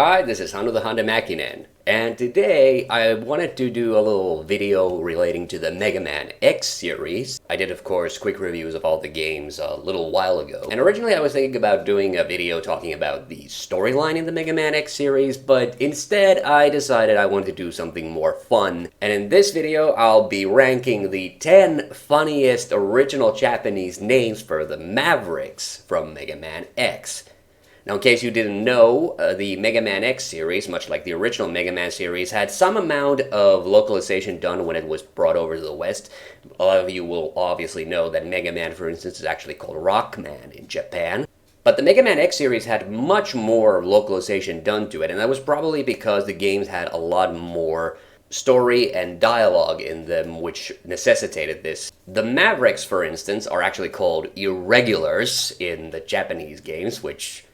Hi, this is TheHande's, and today I wanted to do a little video relating to the Mega Man X series. I did, of course, quick reviews of all the games a little while ago, and originally I was thinking about doing a video talking about the storyline in the Mega Man X series, but instead I decided I wanted to do something more fun, and in this video I'll be ranking the 10 funniest original Japanese names for the Mavericks from Mega Man X. Now, in case you didn't know, the Mega Man X series, much like the original Mega Man series, had some amount of localization done when it was brought over to the West. A lot of you will obviously know that Mega Man, for instance, is actually called Rockman in Japan. But the Mega Man X series had much more localization done to it, and that was probably because the games had a lot more story and dialogue in them, which necessitated this. The Mavericks, for instance, are actually called Irregulars in the Japanese games, which,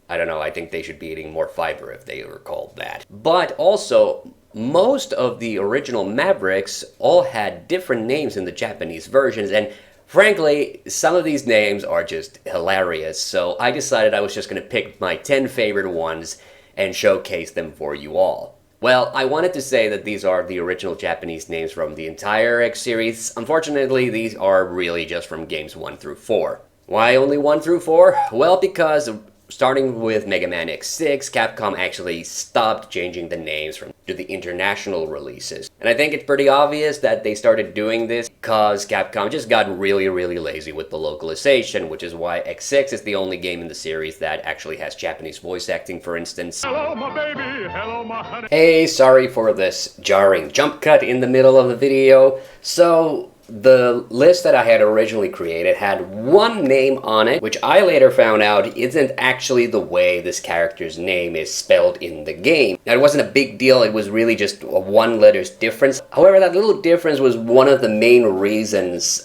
I don't know, I think they should be eating more fiber if they were called that. But also, most of the original Mavericks all had different names in the Japanese versions, and frankly, some of these names are just hilarious, so I decided I was just going to pick my 10 favorite ones and showcase them for you all. Well, I wanted to say that these are the original Japanese names from the entire X series. Unfortunately, these are really just from games 1 through 4. Why only 1 through 4? Well, because starting with Mega Man X6, Capcom actually stopped changing the names to the international releases. And I think it's pretty obvious that they started doing this because Capcom just got really lazy with the localization, which is why X6 is the only game in the series that actually has Japanese voice acting, for instance. Hello, my baby. Hello, my honey. Hey, sorry for this jarring jump cut in the middle of the video. So, the list that I had originally created had one name on it, which I later found out isn't actually the way this character's name is spelled in the game. Now, it wasn't a big deal, it was really just a one letter's difference. However, that little difference was one of the main reasons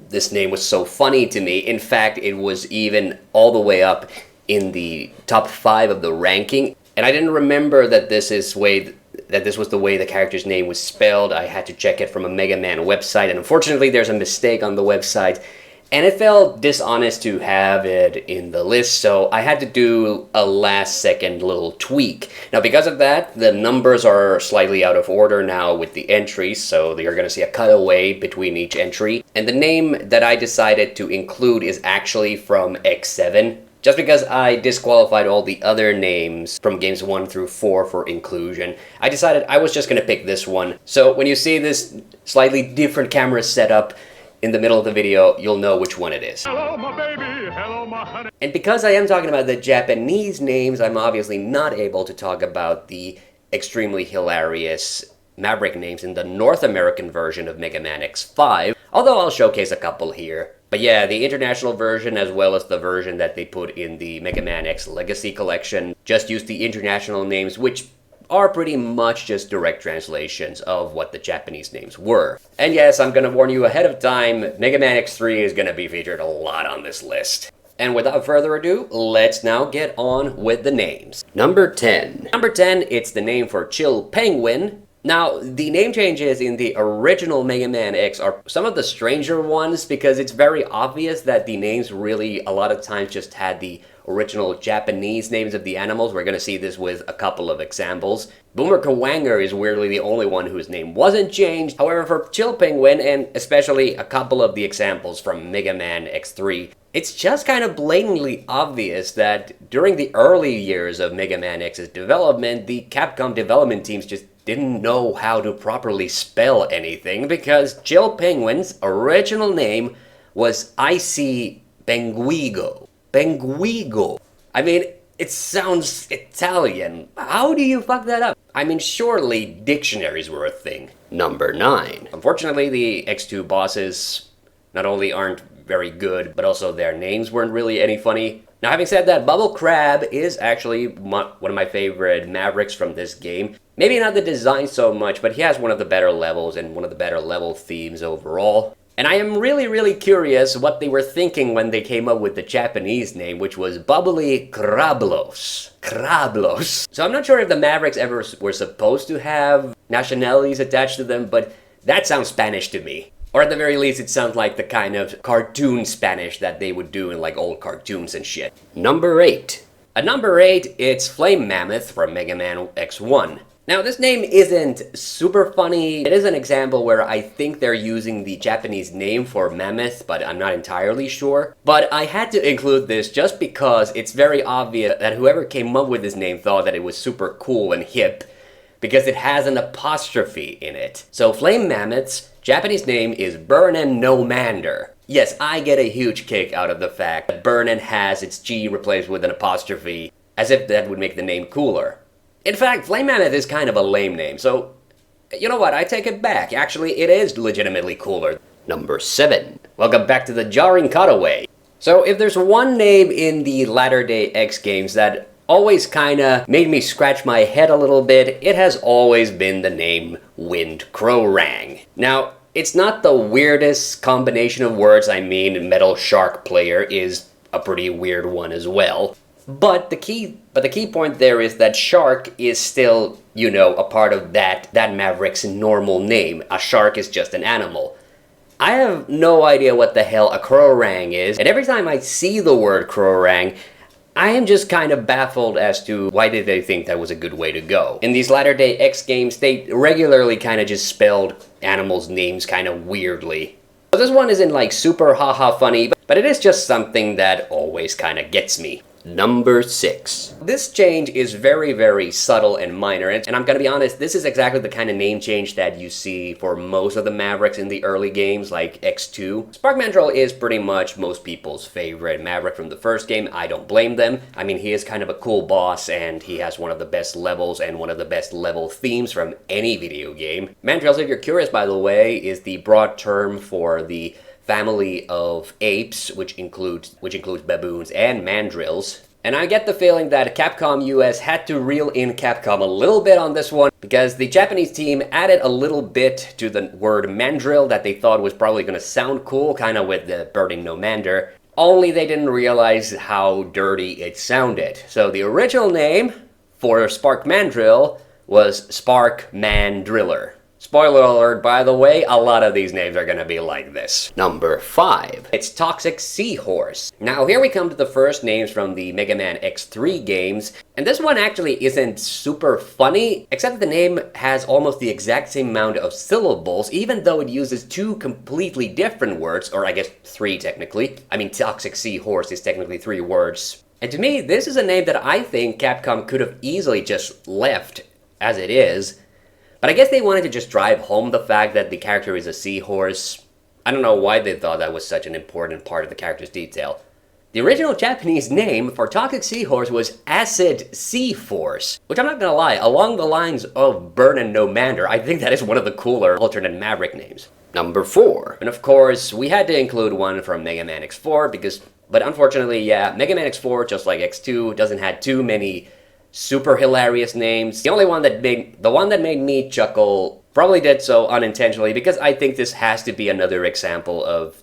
this name was so funny to me. In fact, it was even all the way up in the top 5 of the ranking, and I didn't remember that this was the way the character's name was spelled. I had to check it from a Mega Man website, and unfortunately there's a mistake on the website, and it felt dishonest to have it in the list, so I had to do a last-second little tweak. Now, because of that, the numbers are slightly out of order now with the entries, so you're going to see a cutaway between each entry, and the name that I decided to include is actually from X7. Just because I disqualified all the other names from games 1 through 4 for inclusion, I decided I was just going to pick this one. So when you see this slightly different camera setup in the middle of the video, you'll know which one it is. Hello, my baby. Hello, my honey. And because I am talking about the Japanese names, I'm obviously not able to talk about the extremely hilarious Maverick names in the North American version of Mega Man X5, although I'll showcase a couple here. But yeah, the international version, as well as the version that they put in the Mega Man X Legacy Collection, just use the international names, which are pretty much just direct translations of what the Japanese names were. And yes, I'm gonna warn you ahead of time, Mega Man X3 is gonna be featured a lot on this list. And without further ado, let's now get on with the names. Number 10. Number 10, it's the name for Chill Penguin. Now, the name changes in the original Mega Man X are some of the stranger ones because it's very obvious that the names really a lot of times just had the original Japanese names of the animals. We're going to see this with a couple of examples. Boomer Kawanger is weirdly the only one whose name wasn't changed. However, for Chill Penguin, and especially a couple of the examples from Mega Man X3, it's just kind of blatantly obvious that during the early years of Mega Man X's development, the Capcom development teams just didn't know how to properly spell anything because Chill Penguin's original name was Icy Benguigo. Benguigo. I mean, it sounds Italian. How do you fuck that up? I mean, surely dictionaries were a thing. Number 9. Unfortunately, the X2 bosses not only aren't very good, but also their names weren't really any funny. Now, having said that, Bubble Crab is actually one of my favorite Mavericks from this game. Maybe not the design so much, but he has one of the better levels and one of the better level themes overall. And I am really curious what they were thinking when they came up with the Japanese name, which was Bubbly Krablos. Krablos. So I'm not sure if the Mavericks ever were supposed to have nationalities attached to them, but that sounds Spanish to me. Or at the very least, it sounds like the kind of cartoon Spanish that they would do in like old cartoons and shit. Number 8. At number 8, it's Flame Mammoth from Mega Man X1. Now, this name isn't super funny. It is an example where I think they're using the Japanese name for mammoth, but I'm not entirely sure. But I had to include this just because it's very obvious that whoever came up with this name thought that it was super cool and hip, because it has an apostrophe in it. So Flame Mammoth's Japanese name is Burnin' No Mander. Yes, I get a huge kick out of the fact that Burnin' has its G replaced with an apostrophe, as if that would make the name cooler. In fact, Flame Mammoth is kind of a lame name, so you know what, I take it back. Actually, it is legitimately cooler. Number 7. Welcome back to the jarring cutaway. So if there's one name in the latter-day X games that always kinda made me scratch my head a little bit, it has always been the name Wind Crowrang. Now, it's not the weirdest combination of words. I mean, Metal Shark Player is a pretty weird one as well. But the key point there is that shark is still, you know, a part of that Maverick's normal name. A shark is just an animal. I have no idea what the hell a crowrang is, and every time I see the word crowrang, I am just kind of baffled as to why did they think that was a good way to go. In these latter-day X games, they regularly kind of just spelled animals' names kind of weirdly. But this one isn't like super haha funny, but it is just something that always kind of gets me. Number 6. This change is very, very subtle and minor, and I'm gonna be honest, this is exactly the kind of name change that you see for most of the Mavericks in the early games, like X2. Spark Mandrill is pretty much most people's favorite Maverick from the first game. I don't blame them. I mean, he is kind of a cool boss, and he has one of the best levels and one of the best level themes from any video game. Mandrills, if you're curious, by the way, is the broad term for the family of apes, which includes baboons and mandrills. And I get the feeling that Capcom US had to reel in Capcom a little bit on this one, because the Japanese team added a little bit to the word mandrill that they thought was probably going to sound cool, kind of with the Burning No Mander, only they didn't realize how dirty it sounded. So the original name for Spark Mandrill was Spark Mandriller. Spoiler alert, by the way, a lot of these names are gonna be like this. Number 5. It's Toxic Seahorse. Now here we come to the first names from the Mega Man X3 games, and this one actually isn't super funny, except that the name has almost the exact same amount of syllables, even though it uses 2 completely different words, or I guess 3 technically. I mean, Toxic Seahorse is technically 3 words. And to me, this is a name that I think Capcom could have easily just left as it is. But I guess they wanted to just drive home the fact that the character is a seahorse. I don't know why they thought that was such an important part of the character's detail. The original Japanese name for Toxic Seahorse was Acid Sea Force, which I'm not gonna lie, along the lines of Burnin' No Mander, I think that is one of the cooler alternate Maverick names. Number 4. And of course, we had to include one from Mega Man X4 but unfortunately, yeah, Mega Man X4, just like X2, doesn't have too many super hilarious names. The one that made me chuckle probably did so unintentionally, because I think this has to be another example of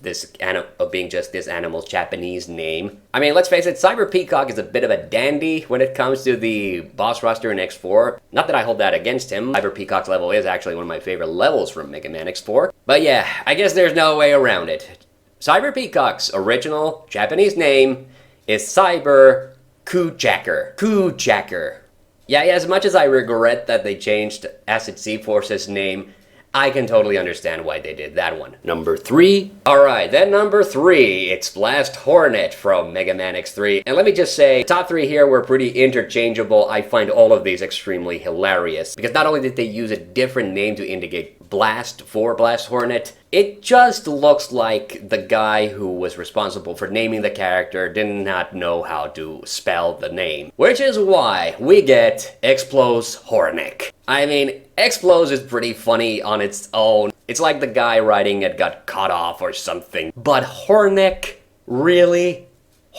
being just this animal's Japanese name. I mean, let's face it, Cyber Peacock is a bit of a dandy when it comes to the boss roster in X4. Not that I hold that against him. Cyber Peacock's level is actually one of my favorite levels from Mega Man X4. But yeah, I guess there's no way around it. Cyber Peacock's original Japanese name is Cyber Kujacker. Yeah, as much as I regret that they changed Acid Sea Force's name, I can totally understand why they did that one. Number 3. Alright, then number 3, it's Blast Hornet from Mega Man X3. And let me just say, the top 3 here were pretty interchangeable. I find all of these extremely hilarious, because not only did they use a different name to indicate Blast for Blast Hornet, it just looks like the guy who was responsible for naming the character did not know how to spell the name. Which is why we get Explos Hornek. I mean, Explos is pretty funny on its own. It's like the guy writing it got cut off or something. But Hornek? Really?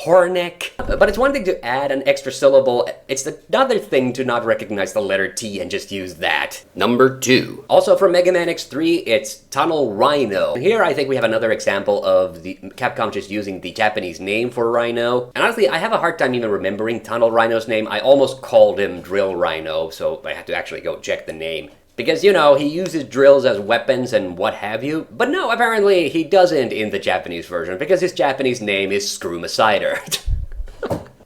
Hornek? But it's one thing to add an extra syllable, it's another thing to not recognize the letter T and just use that. Number 2. Also from Mega Man X3, it's Tunnel Rhino. Here I think we have another example of the Capcom just using the Japanese name for Rhino. And honestly, I have a hard time even remembering Tunnel Rhino's name. I almost called him Drill Rhino, so I had to actually go check the name. Because, you know, he uses drills as weapons and what have you. But no, apparently he doesn't in the Japanese version, because his Japanese name is Screwmacider.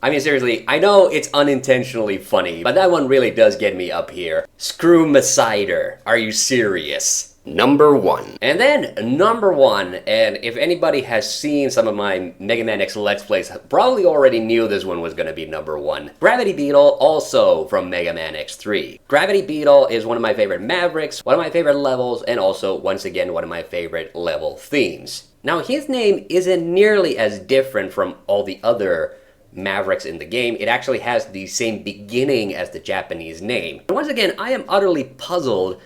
I mean, seriously, I know it's unintentionally funny, but that one really does get me up here. Screw Masider. Are you serious? Number 1. And then, number 1, and if anybody has seen some of my Mega Man X Let's Plays, probably already knew this one was gonna be number 1. Gravity Beetle, also from Mega Man X3. Gravity Beetle is one of my favorite Mavericks, one of my favorite levels, and also, once again, one of my favorite level themes. Now, his name isn't nearly as different from all the other Mavericks in the game. It actually has the same beginning as the Japanese name. And once again, I am utterly puzzled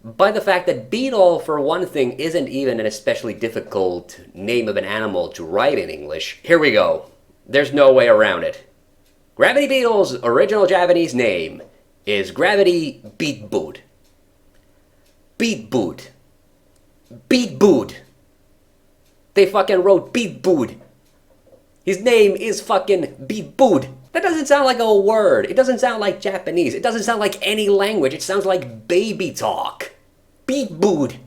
by the fact that Beetle, for one thing, isn't even an especially difficult name of an animal to write in English. Here we go. There's no way around it. Gravity Beetle's original Japanese name is Gravity Beat Boot. Beat Boot. Beat Boot. They fucking wrote Beat Boot. His name is fucking Beat Boot. That doesn't sound like a word. It doesn't sound like Japanese. It doesn't sound like any language. It sounds like baby talk. Beat Boot.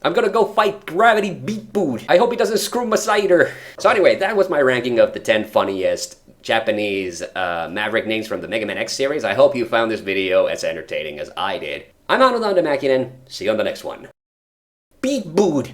I'm gonna go fight Gravity Beat Boot. I hope he doesn't screw my cider. So anyway, that was my ranking of the 10 funniest Japanese Maverick names from the Mega Man X series. I hope you found this video as entertaining as I did. I'm Anno Makinen. See you on the next one. Beat Boot.